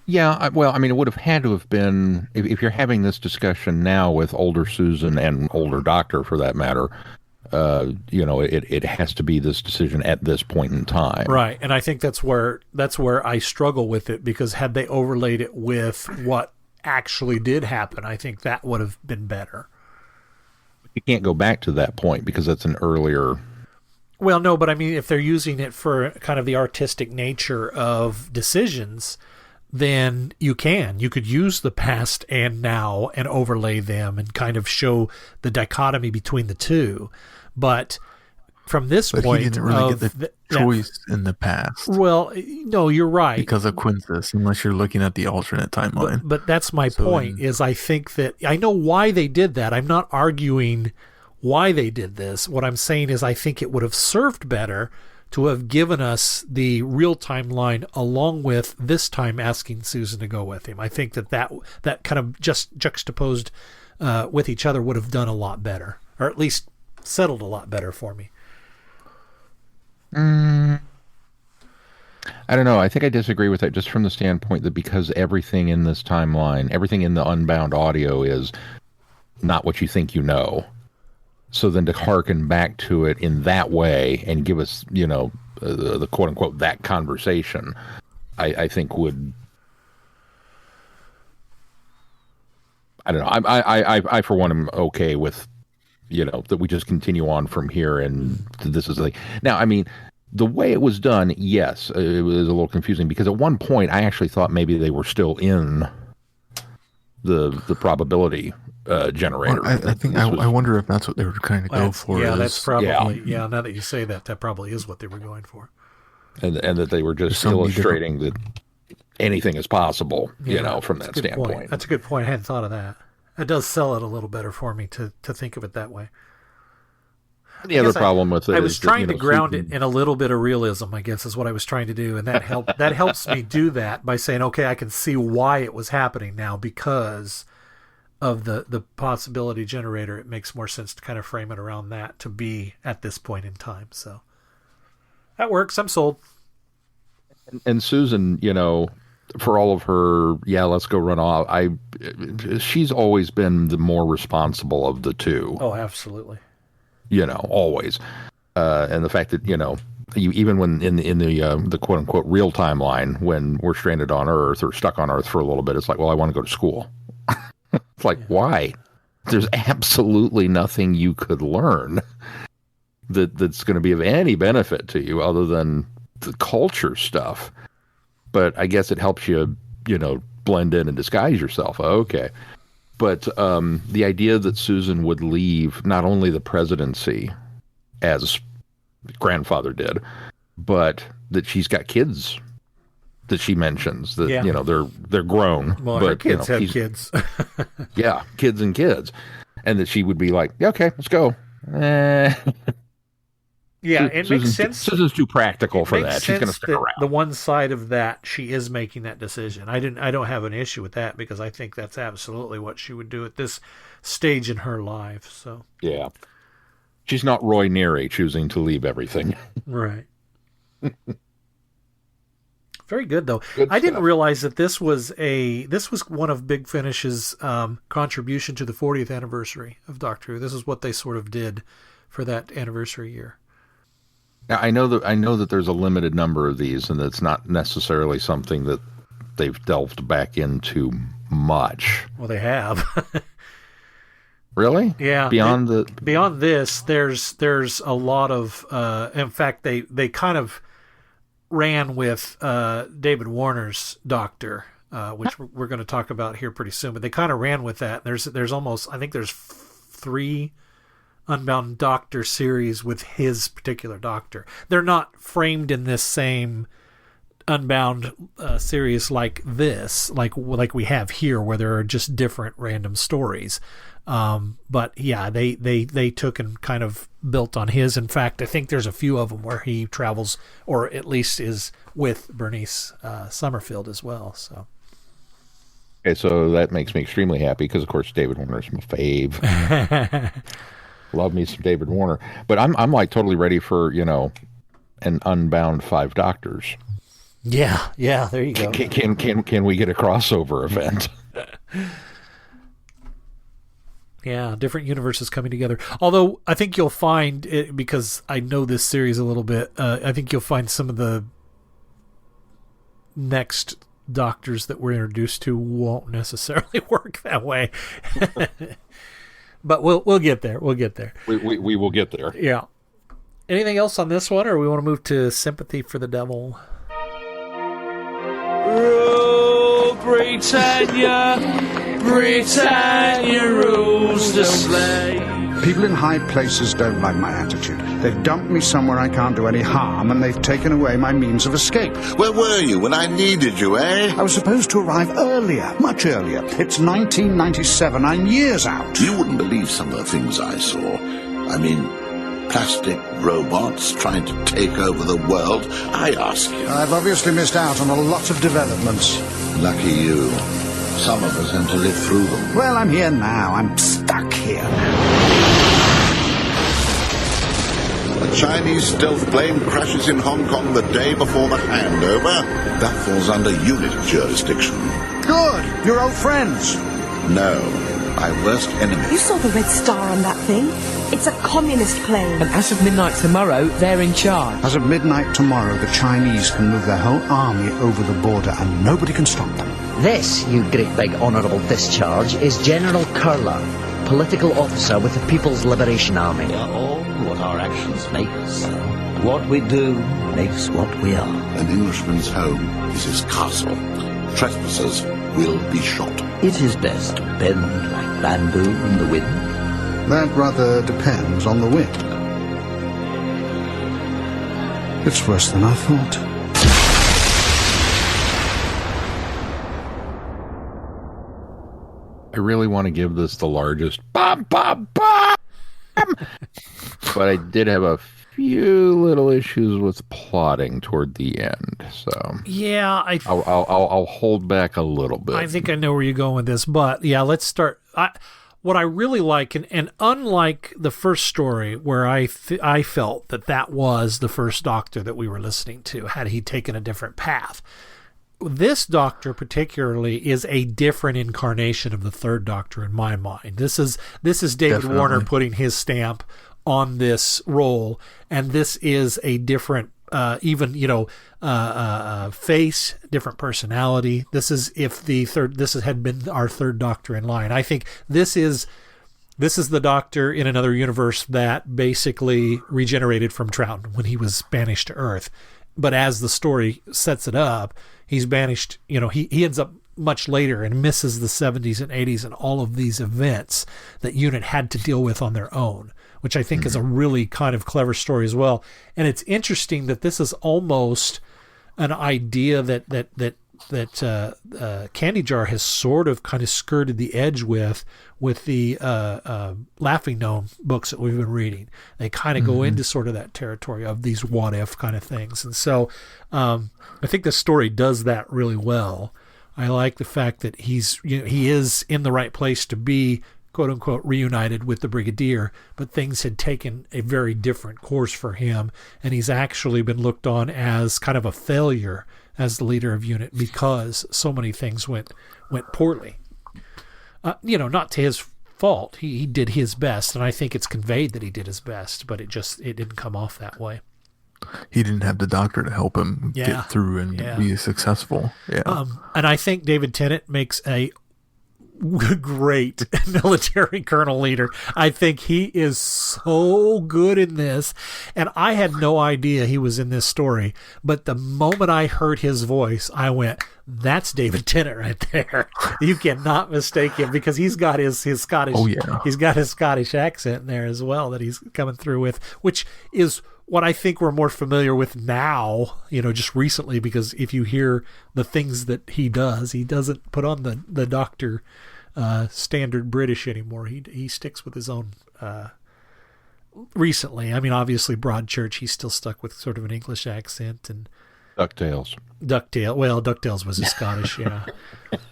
Yeah, well, I mean, it would have had to have been, if you're having this discussion now with older Susan and older Doctor, for that matter, you know, it has to be this decision at this point in time. Right, and I think that's where I struggle with it, because had they overlaid it with what actually did happen, I think that would have been better. You can't go back to that point because that's an earlier... Well, no, but I mean, if they're using it for kind of the artistic nature of decisions, then you could use the past and now and overlay them and kind of show the dichotomy between the two. But from this point, he didn't really get the choice in the past. Well, no, you're right. Because of Quintus, unless you're looking at the alternate timeline. But that's my point, is I think that I know why they did that. I'm not arguing why they did this. What I'm saying is I think it would have served better to have given us the real timeline along with this time asking Susan to go with him. I think that kind of just juxtaposed with each other would have done a lot better, or at least settled a lot better for me. I don't know. I think I disagree with that, just from the standpoint that because everything in this timeline, everything in the Unbound audio is not what you think you know. So then to hearken back to it in that way and give us, you know, the quote unquote that conversation, I think would, I don't know. I for one am okay with, you know, that we just continue on from here, and this is the thing. Now, I mean, the way it was done, yes, it was a little confusing, because at one point I actually thought maybe they were still in the probability generator. Well, I think I wonder if that's what they were trying to go for. Yeah, that's probably, yeah, now that you say that, that probably is what they were going for. And that they were just illustrating that anything is possible, you know, from that standpoint. Point. That's a good point. I hadn't thought of that. It does sell it a little better for me to think of it that way. The other problem with it, I was trying to ground it in a little bit of realism, I guess, is what I was trying to do, and that helped. That helps me do that by saying, okay, I can see why it was happening now because of the possibility generator. It makes more sense to kind of frame it around that to be at this point in time. So that works. I'm sold. And Susan, you know, for all of her, let's go run off, she's always been the more responsible of the two. Oh, absolutely. You know, always. And the fact that, you know, even when in the quote unquote real timeline, when we're stranded on Earth or stuck on Earth for a little bit, it's like, well, I want to go to school. It's like, why? There's absolutely nothing you could learn that's going to be of any benefit to you other than the culture stuff. But I guess it helps you, you know, blend in and disguise yourself. Okay. But the idea that Susan would leave not only the presidency, as grandfather did, but that she's got kids that she mentions that, you know, they're grown. Well, but her kids have kids. Yeah, kids and kids. And that she would be like, yeah, okay, let's go. Yeah, it makes sense. Susan's too practical for that. She's going to stick that around. The one side of that, she is making that decision. I don't have an issue with that because I think that's absolutely what she would do at this stage in her life. So yeah, she's not Roy Neary choosing to leave everything. Right. Very good though. Good I didn't stuff. realize that this was one of Big Finish's contribution to the 40th anniversary of Doctor Who. This is what they sort of did for that anniversary year. Now, I know that there's a limited number of these, and it's not necessarily something that they've delved back into much. Well, they have. Really? Yeah. Beyond this, there's a lot of. In fact, they kind of ran with David Warner's Doctor, which we're going to talk about here pretty soon. But they kind of ran with that. There's almost, I think there's 3 Unbound Doctor series with his particular Doctor. They're not framed in this same Unbound series like this, like we have here, where there are just different random stories. But yeah, they took and kind of built on his. In fact, I think there's a few of them where he travels, or at least is with Bernice Summerfield as well. So. Okay, so that makes me extremely happy because, of course, David Warner's my fave. Love me some David Warner, but I'm like totally ready for an Unbound 5 Doctors. Yeah, there you go. Can we get a crossover event? Yeah, different universes coming together. Although I think you'll find it, because I know this series a little bit. I think you'll find some of the next Doctors that we're introduced to won't necessarily work that way. But we'll get there. We'll get there. We will get there. Yeah. Anything else on this one, or we want to move to Sympathy for the Devil? Rule Britannia, Britannia rules the slave. People in high places don't like my attitude. They've dumped me somewhere I can't do any harm, and they've taken away my means of escape. Where were you when I needed you, eh? I was supposed to arrive earlier, much earlier. It's 1997. I'm years out. You wouldn't believe some of the things I saw. I mean, plastic robots trying to take over the world. I ask you. I've obviously missed out on a lot of developments. Lucky you. Some of us had to live through them. Well, I'm here now. I'm stuck here. A Chinese stealth plane crashes in Hong Kong the day before the handover. That falls under unit jurisdiction. Good. You're old friends. No. My worst enemy. You saw the red star on that thing. It's a communist plane. And as of midnight tomorrow, they're in charge. As of midnight tomorrow, the Chinese can move their whole army over the border and nobody can stop them. This, you great big honourable discharge, is General Curler, political officer with the People's Liberation Army. We are all what our actions make us. What we do makes what we are. An Englishman's home is his castle. Trespassers will be shot. It is best to bend like bamboo in the wind. That rather depends on the wind. It's worse than I thought. I really want to give this the largest bam, bam, bam! But I did have a few little issues with plotting toward the end, so yeah, I'll hold back a little bit. I think I know where you're going with this, but yeah, let's start. What I really like, and unlike the first story where I felt that was the first Doctor that we were listening to, had he taken a different path. This Doctor particularly is a different incarnation of the third Doctor in my mind. This is David Definitely. Warner putting his stamp on this role, and this is a different face, different personality. This is had been our third Doctor in line. I think this is the Doctor in another universe that basically regenerated from Troughton when he was banished to Earth. But as the story sets it up, he's banished, he ends up much later and misses the 70s and 80s and all of these events that UNIT had to deal with on their own, which I think is a really kind of clever story as well. And it's interesting that this is almost an idea that Candy Jar has sort of kind of skirted the edge with the Laughing Gnome books that we've been reading. They kind of go into sort of that territory of these what if kind of things. And so I think the story does that really well. I like the fact that he is in the right place to be quote unquote reunited with the Brigadier, but things had taken a very different course for him, and he's actually been looked on as kind of a failure as the leader of unit because so many things went poorly. Not to his fault. He did his best, and I think it's conveyed that he did his best, but it didn't come off that way. He didn't have the doctor to help him get through and be successful. Yeah. And I think David Tennant makes a great military colonel leader. I think he is so good in this, and I had no idea he was in this story, but the moment I heard his voice, I went, that's David Tennant right there. You cannot mistake him because he's got his Scottish he's got his Scottish accent in there as well that he's coming through with, which is what I think we're more familiar with now, just recently, because if you hear the things that he doesn't put on the doctor standard British anymore. He sticks with his own recently. I mean, obviously Broadchurch, he's still stuck with sort of an English accent. And DuckTales. Well, DuckTales was a Scottish, yeah.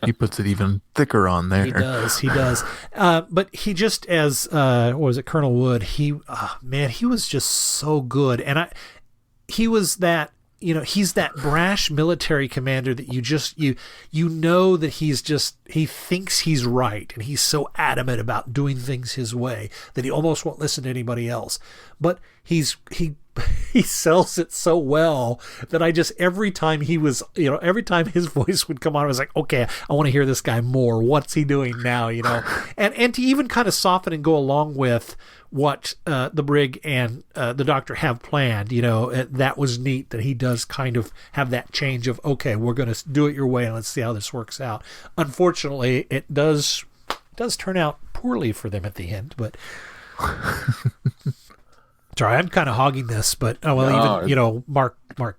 He puts it even thicker on there. He does. But he just, as what was it, Colonel Wood, he was just so good. And he was that, he's that brash military commander that you know that he thinks he's right, and he's so adamant about doing things his way that he almost won't listen to anybody else. But he sells it so well that every time every time his voice would come on, I was like, okay, I want to hear this guy more. What's he doing now? And to even kind of soften and go along with what the Brig and the Doctor have planned, that was neat that he does kind of have that change of, okay, we're going to do it your way and let's see how this works out. Unfortunately, it does turn out poorly for them at the end, but sorry, I'm kind of hogging this, but Mark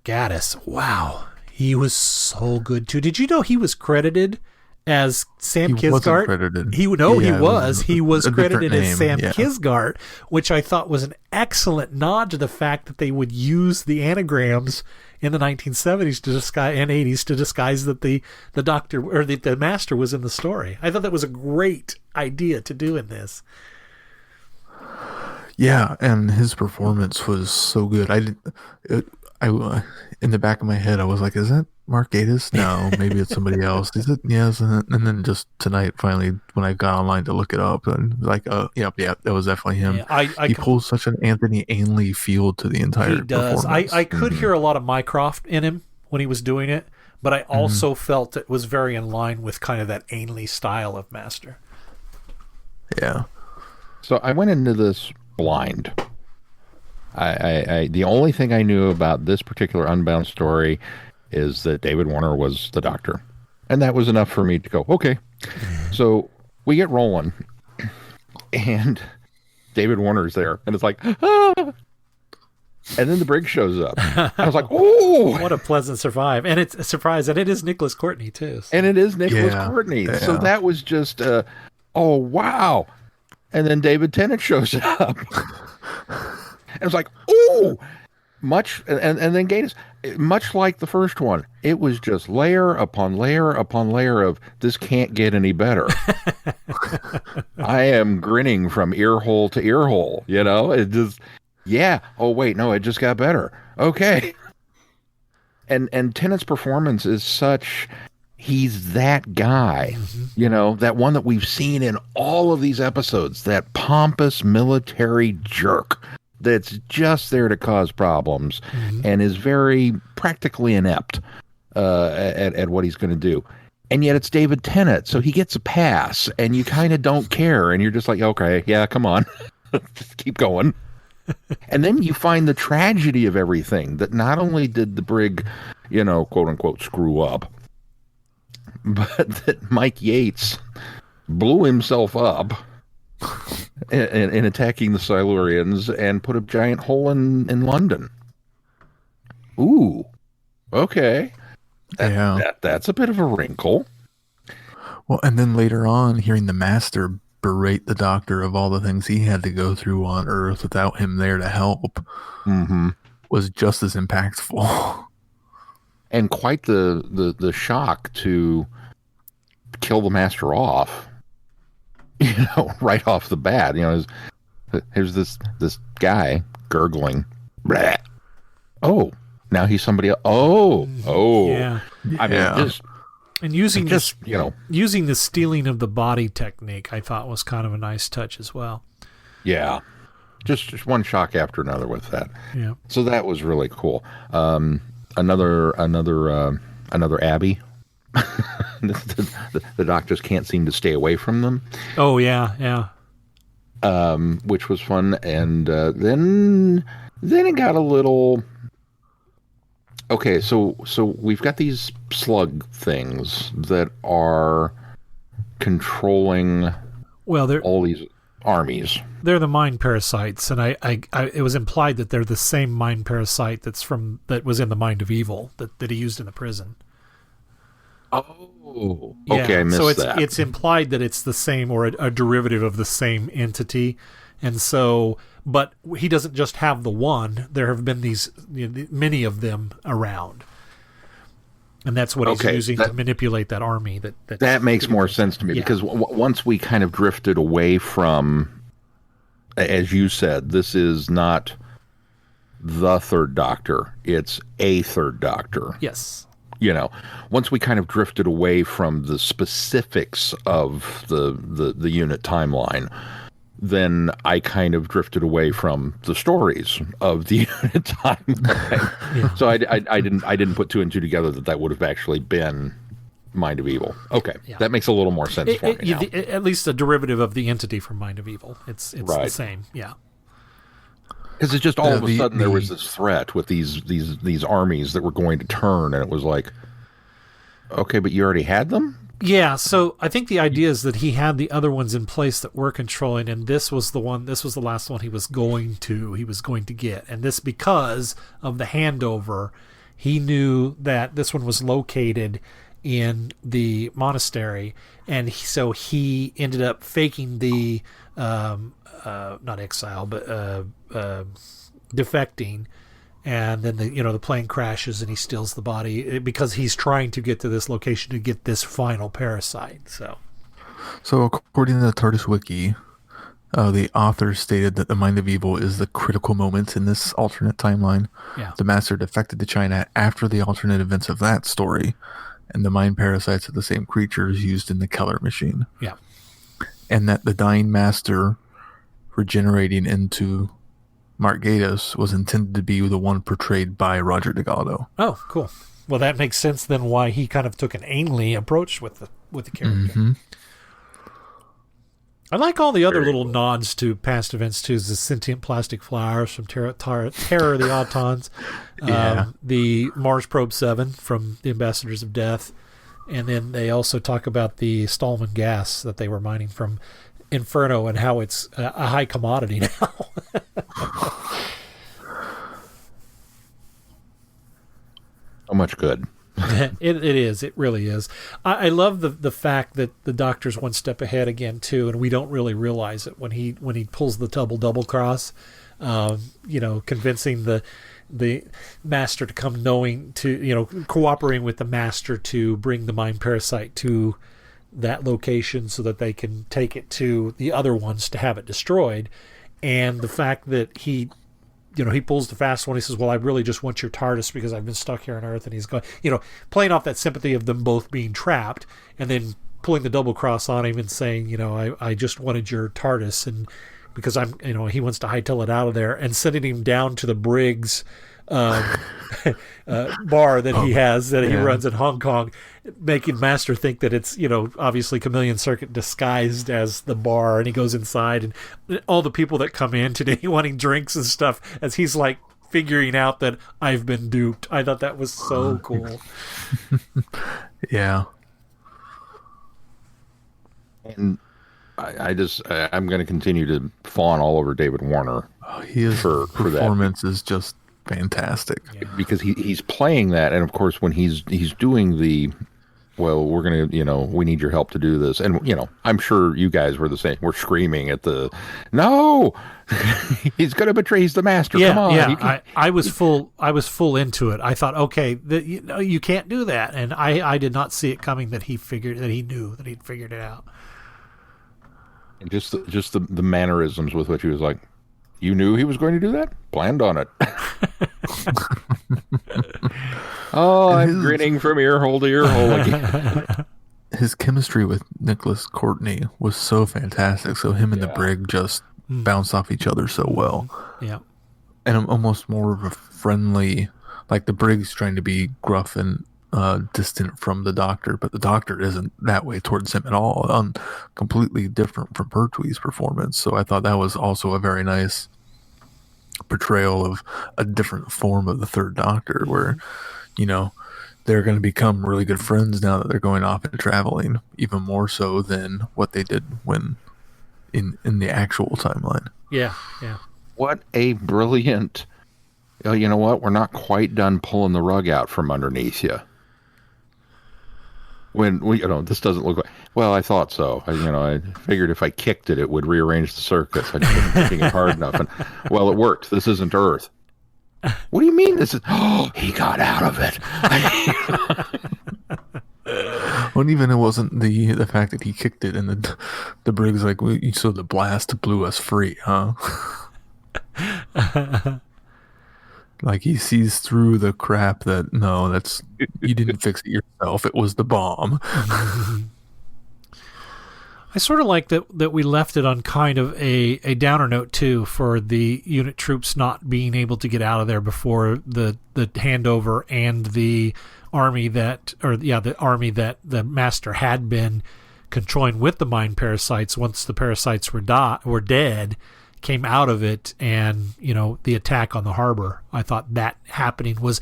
Gattis, wow, he was so good too. Did you know he was credited as Sam Kisgart? Wasn't credited. He was credited as Sam Kisgart, which I thought was an excellent nod to the fact that they would use the anagrams in the 1970s and 80s to disguise that the Doctor or the Master was in the story. I thought that was a great idea to do in this. Yeah, and his performance was so good. I in the back of my head, I was like, "Is that Mark Gattis? No, maybe it's somebody else." Is it? Yes. And then just tonight, finally, when I got online to look it up, and like, yeah, that was definitely him. Yeah, he pulls such an Anthony Ainley feel to the entire. He does. I could hear a lot of Mycroft in him when he was doing it, but I also felt it was very in line with kind of that Ainley style of Master. Yeah. So I went into this blind. I the only thing I knew about this particular Unbound story is that David Warner was the Doctor, and that was enough for me to go, okay. So we get rolling, and David Warner's there, and it's like, ah! And then the Brig shows up. I was like, oh, what a pleasant surprise! And it's a surprise, and it is Nicholas Courtney too. So. And it is Nicholas Courtney. Yeah. So that was just, oh wow! And then David Tennant shows up. And it was like, ooh, much, and then Gattis, much like the first one, it was just layer upon layer upon layer of this can't get any better. I am grinning from ear hole to ear hole, it just, yeah. Oh wait, no, it just got better. Okay. And Tennant's performance is such, he's that guy, that one that we've seen in all of these episodes, that pompous military jerk that's just there to cause problems and is very practically inept at what he's going to do. And yet it's David Tennant, so he gets a pass, and you kind of don't care, and you're just like, okay, yeah, come on. Just keep going. And then you find the tragedy of everything, that not only did the Brig, quote-unquote, screw up, but that Mike Yates blew himself up in attacking the Silurians and put a giant hole in London. Ooh, okay. That's a bit of a wrinkle. Well, and then later on, hearing the Master berate the Doctor of all the things he had to go through on Earth without him there to help was just as impactful. And quite the shock to kill the Master off, right off the bat. Here's this guy gurgling. Bleh. Oh, now he's somebody else. Oh. Yeah. I mean, just... And using the stealing of the body technique, I thought was kind of a nice touch as well. Yeah, just one shock after another with that. Yeah. So that was really cool. Another Abby. the doctors can't seem to stay away from them. Oh yeah. Which was fun, and then it got a little. Okay, so we've got these slug things that are controlling all these armies. They're the mind parasites, and I it was implied that they're the same mind parasite that was in the Mind of Evil that he used in the prison. Oh, yeah. Okay, I missed that. So it's implied that it's the same or a derivative of the same entity, and so. But he doesn't just have the one. There have been these many of them around, and that's what he's using to manipulate that army. That makes more sense to me because once we kind of drifted away from, as you said, this is not the Third Doctor; it's a Third Doctor. Yes. Once we kind of drifted away from the specifics of the unit timeline. Then I kind of drifted away from the stories of the unit timeline. So I didn't put two and two together that would have actually been Mind of Evil. Okay, that makes a little more sense for me now. At least a derivative of the entity from Mind of Evil. It's right. The same. Yeah. Because it's just all of a sudden there was this threat with these armies that were going to turn, and it was like, okay, but you already had them. Yeah, so I think the idea is that he had the other ones in place that were controlling, and this was the last one he was going to get. And this, because of the handover, he knew that this one was located in the monastery, and so he ended up faking the not exile, but defecting. And then the plane crashes and he steals the body because he's trying to get to this location to get this final parasite. So according to the TARDIS Wiki, the author stated that the Mind of Evil is the critical moment in this alternate timeline. Yeah. The Master defected to China after the alternate events of that story, and the mind parasites are the same creatures used in the Keller machine. Yeah. And that the dying Master regenerating into Mark Gattis was intended to be the one portrayed by Roger Delgado. Oh, cool. Well, that makes sense then why he kind of took an Ainley approach with the character. Mm-hmm. I like all the other little nods to past events too. The sentient plastic flowers from Terror of the Autons, the Mars Probe 7 from the Ambassadors of Death, and then they also talk about the Stallman gas that they were mining from Inferno and how it's a high commodity now. So much good. It is. It really is. I love the fact that the Doctor's one step ahead again too, and we don't really realize it when he pulls the double cross. Convincing the Master to come, cooperating with the Master to bring the mind parasite to that location so that they can take it to the other ones to have it destroyed. And the fact that he pulls the fast one. He says, well, I really just want your TARDIS because I've been stuck here on Earth. And he's going, playing off that sympathy of them both being trapped, and then pulling the double cross on him and saying, I just wanted your TARDIS. And because he wants to hightail it out of there, and sending him down to the Briggs bar that he has, that he runs in Hong Kong, making Master think that it's obviously Chameleon Circuit disguised as the bar, and he goes inside, and all the people that come in today wanting drinks and stuff, as he's like figuring out that I've been duped. I thought that was so cool. Yeah. And I'm going to continue to fawn all over David Warner. His performance is just fantastic. Because he's playing that, and of course when he's doing the, well, we're going to, we need your help to do this. And, I'm sure you guys were the same. We're screaming at no, he's going to betray the master. Come on. Yeah. I was full into it. I thought, okay, you can't do that. And I did not see it coming that he knew that he'd figured it out. And just the mannerisms with which he was like, you knew he was going to do that? Planned on it. Oh, I'm grinning from ear hole to ear hole again. His chemistry with Nicholas Courtney was so fantastic. So him and the Brig just bounced off each other so well. Yeah. And I'm almost more of a friendly, like the Brig's trying to be gruff and distant from the Doctor, but the Doctor isn't that way towards him at all. Completely different from Pertwee's performance. So I thought that was also a very nice portrayal of a different form of the Third Doctor, where they're going to become really good friends now that they're going off and traveling, even more so than what they did when in the actual timeline. Yeah. What a brilliant, you know what? We're not quite done pulling the rug out from underneath you. When this doesn't look like, well, I thought so. I figured if I kicked it, it would rearrange the circuits. I just wasn't hitting it hard enough. And, well, it worked. This isn't Earth. What do you mean this is? Oh, he got out of it. Well, even it wasn't the fact that he kicked it, and the Brig's like, so the blast blew us free, huh? Like he sees through the crap that you didn't fix it yourself. It was the bomb. I sort of like that we left it on kind of a downer note too, for the unit troops not being able to get out of there before the handover, and the army that the Master had been controlling with the mind parasites. Once the parasites were dead, came out of it, and the attack on the harbor. I thought that happening was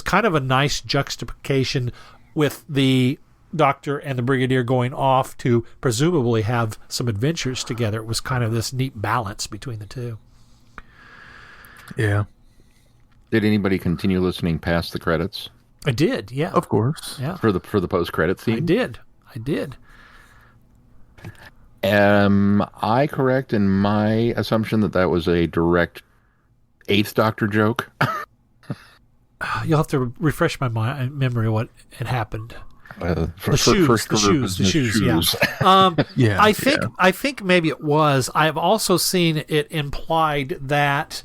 kind of a nice juxtaposition with the Doctor and the Brigadier going off to presumably have some adventures together. It was kind of this neat balance between the two. Yeah. Did anybody continue listening past the credits? I did, yeah. Of course. Yeah. For the post-credit scene? I did. Am I correct in my assumption that was a direct Eighth Doctor joke? You'll have to refresh my memory of what had happened. The shoes. Yeah. Yeah. I think maybe it was. I've also seen it implied that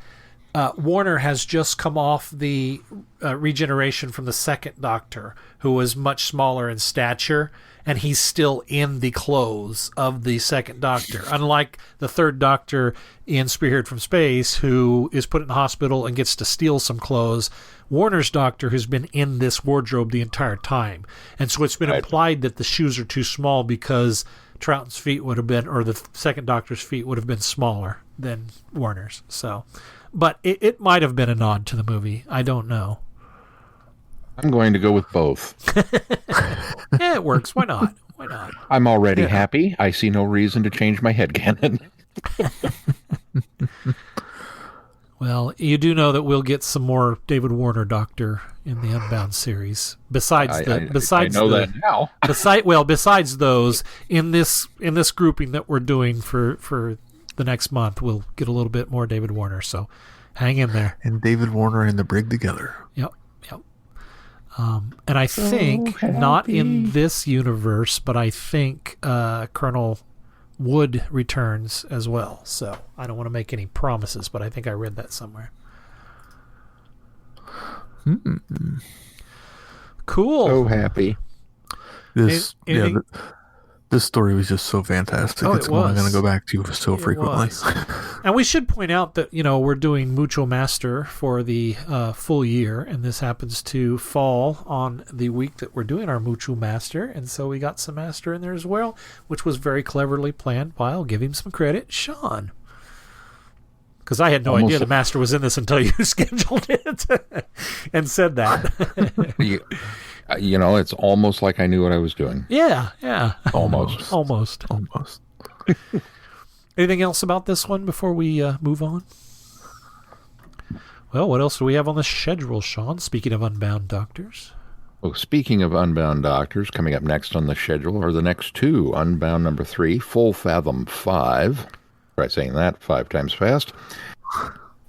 Warner has just come off the regeneration from the Second Doctor, who was much smaller in stature, and he's still in the clothes of the Second Doctor. Unlike the Third Doctor in Spearhead from Space, who is put in the hospital and gets to steal some clothes, Warner's Doctor has been in this wardrobe the entire time. And so it's been implied that the shoes are too small because Troughton's feet would have been, or the Second Doctor's feet would have been smaller than Warner's. So, but it might have been a nod to the movie. I don't know. I'm going to go with both. Yeah, it works. Why not? I'm already happy. I see no reason to change my headcanon. Well, you do know that we'll get some more David Warner Doctor in the Unbound series. Besides those, in this grouping that we're doing for the next month, we'll get a little bit more David Warner. So, hang in there. And David Warner and the Brig together. Yep. And I think not in this universe, but I think Colonel Wood returns as well. So I don't want to make any promises, but I think I read that somewhere. Cool. So happy. This story was just so fantastic. It's one I'm going to go back to so frequently. And we should point out that, we're doing Mucho Master for the full year, and this happens to fall on the week that we're doing our Mucho Master, and so we got some Master in there as well, which was very cleverly planned by, I'll give him some credit, Sean. Because I had no idea the Master was in this until you scheduled it and said that. It's almost like I knew what I was doing. Yeah. Almost. Anything else about this one before we move on? Well, what else do we have on the schedule, Sean? Speaking of Unbound Doctors. Well, speaking of Unbound Doctors, coming up next on the schedule are the next two. Unbound number 3, Full Fathom 5. Try saying that 5 times fast.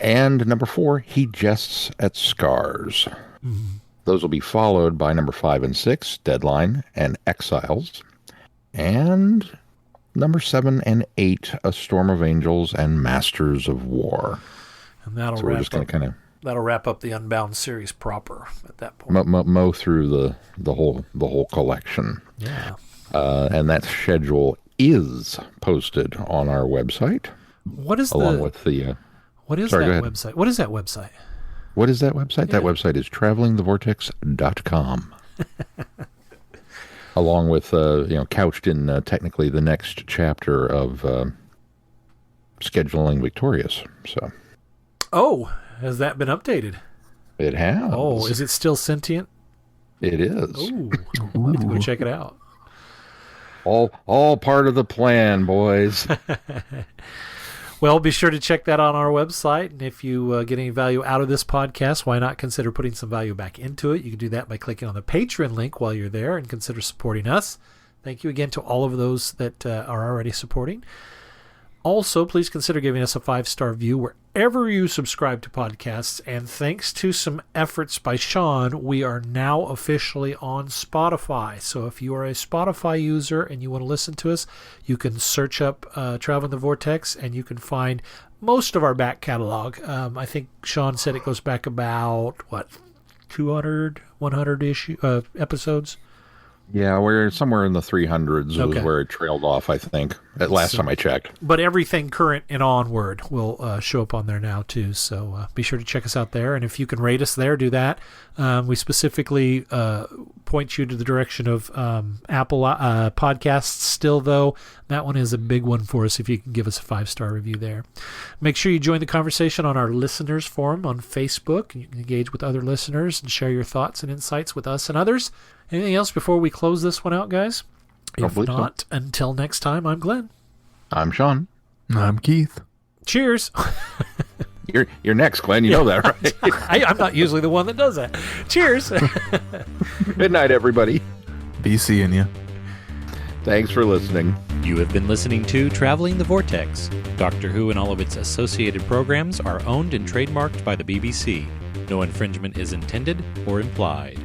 And number 4, He Jests at Scars. Mm-hmm. Those will be followed by number 5 and 6, Deadline and Exiles. And number 7 and 8, A Storm of Angels and Masters of War. And that'll wrap up the Unbound series proper at that point. Mow through the whole collection. Yeah. And that schedule is posted on our website. What is along that website? What is that website? What is that website? Yeah. That website is travelingthevortex.com. Along with, couched in technically the next chapter of Scheduling Victorious. So. Oh, has that been updated? It has. Oh, is it still sentient? It is. Ooh, I'll have to go check it out. All part of the plan, boys. Well, be sure to check that on our website. And if you get any value out of this podcast, why not consider putting some value back into it? You can do that by clicking on the Patreon link while you're there and consider supporting us. Thank you again to all of those that are already supporting. Also, please consider giving us a 5-star review wherever you subscribe to podcasts. And thanks to some efforts by Sean, we are now officially on Spotify. So if you are a Spotify user and you want to listen to us, you can search up Traveling the Vortex and you can find most of our back catalog. I think Sean said it goes back about, 200, 100-ish episodes? Yeah, we're somewhere in the 300s was where it trailed off, I think, at last time I checked. But everything current and onward will show up on there now, too. So be sure to check us out there. And if you can rate us there, do that. We specifically point you to the direction of Apple Podcasts still, though. That one is a big one for us if you can give us a 5-star review there. Make sure you join the conversation on our listeners forum on Facebook. You can engage with other listeners and share your thoughts and insights with us and others. Anything else before we close this one out, guys? If not, until next time, I'm Glenn. I'm Sean. I'm Keith. Cheers. You're next, Glenn. You know that, right? I'm not usually the one that does that. Cheers. Good night, everybody. Be seeing you. Thanks for listening. You have been listening to Traveling the Vortex. Doctor Who and all of its associated programs are owned and trademarked by the BBC. No infringement is intended or implied.